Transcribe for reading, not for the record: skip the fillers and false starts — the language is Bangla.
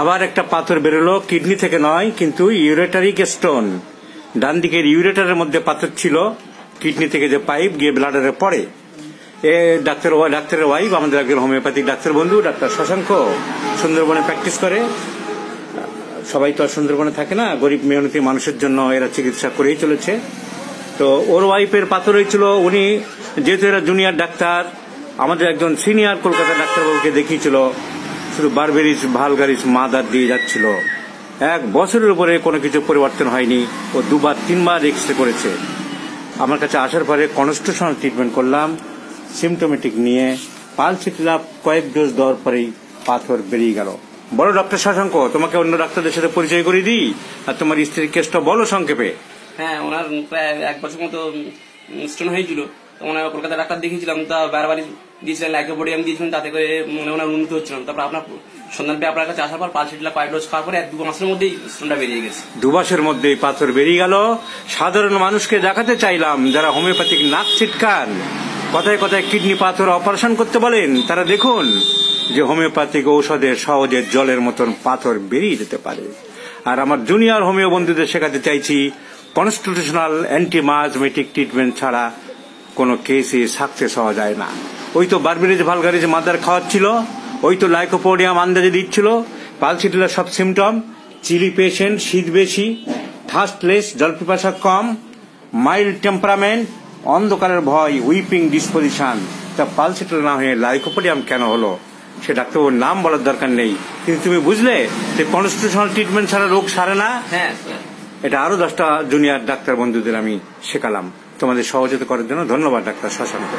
আবার একটা পাথর বেরোলো, কিডনি থেকে নয় কিন্তু ইউরেটারিক স্টোন। ডান দিকের ইউরেটারের মধ্যে পাথর ছিল, কিডনি থেকে যে পাইপ গিয়ে ব্লাডারে পড়ে। ডাক্তারের ওয়াইফ আমাদের একজন হোমিওপ্যাথিক ডাক্তার বন্ধু, ডাক্তার শশাঙ্ক, সুন্দরবনে প্র্যাকটিস করে। সবাই তো আর সুন্দরবনে থাকে না, গরিব মেহনতি মানুষের জন্য এরা চিকিৎসা করেই চলেছে। তো ওর ওয়াইফের পাথর হয়েছিল। উনি যেহেতু এরা জুনিয়র ডাক্তার, আমাদের একজন সিনিয়র কলকাতা ডাক্তারবাবুকে দেখিয়েছিল, শুধু বারবেরিস ভালগারিস মাদার দিয়ে যাচ্ছিল। 1 বছরের উপরে কোনো কিছু পরিবর্তন হয়নি। ও 2-3বার এক্সরে করেছে। আমার কাছে আসার পরে কনস্টিটিউশনাল ট্রিটমেন্ট করলাম, সিমটোমেটিক নিয়ে পালসিটিলাপ কয়েক ডোজ দেওয়ার পরেই পাথর বেরিয়ে গেল। বলো ডক্টর শশাঙ্ক, তোমাকে অন্য ডাক্তারদের সাথে পরিচয় করে দিই, আর তোমার স্ত্রীর কেসটা বলো সংক্ষেপে। হ্যাঁ, ওনার প্রায় 1 বছর মতো স্টোন হয়েছিল। ওনার কলকাতা ডাক্তার দেখিয়েছিলাম, তা বারবারই দিয়েছিলেন, লাইকোপোডিয়াম দিয়েছিলেন, তাতে করে ওনার উন্নতি হচ্ছিল। তারপর আপনার সন্ধান পেয়ে আপনার কাছে আসার পর পালসিটিলাপ কয়েক ডোজ খাওয়ার পরে 1-2 মাসের মধ্যেই স্টোনটা বেরিয়ে গেছে। 2 মাসের মধ্যেই পাথর বেরিয়ে গেল। সাধারণ মানুষকে দেখাতে চাইলাম, যারা হোমিওপ্যাথিক নাক ছিটকান, কথায় কথায় কিডনি পাথর অপারেশন করতে বলেন, তারা দেখুন যে হোমিওপ্যাথিক ঔষধের সহজে জলের মতন পাথর বেরিয়ে যেতে পারে। আর আমার জুনিয়র হোমিও বন্ধুদের শেখাতে চাইছি, কনস্টিটিউশনাল অ্যান্টিমায়াজমেটিক ট্রিটমেন্ট ছাড়া কোনো কেসে সাকসেস হওয়া যায় না। ওই তো বারবেরিস ভালগারিস মাদার খাওয়াচ্ছিল, ওই তো লাইকোপোডিয়াম আন্দাজে দিচ্ছিল। পালসিটিলার সব সিমটম: চিলি পেশেন্ট, শীত বেশি, থার্স্টলেস, জল পিপাসা কম, মাইল্ড টেম্পারামেন্ট, অন্ধকারের ভয়, উইপিং ডিসপোজিশন। তা পালসিটিলার না হয়ে লাইকোপোডিয়াম কেন হলো সে ডাক্তারবাবুর নাম বলার দরকার নেই, কিন্তু তুমি বুঝলে যে কনস্টিটিউশনাল ট্রিটমেন্ট ছাড়া রোগ সারে না। হ্যাঁ, এটা আরো 10টা জুনিয়র ডাক্তার বন্ধুদের আমি শেখালাম। তোমাদের সহযোগিতা করার জন্য ধন্যবাদ ডাক্তার শশাঙ্ক।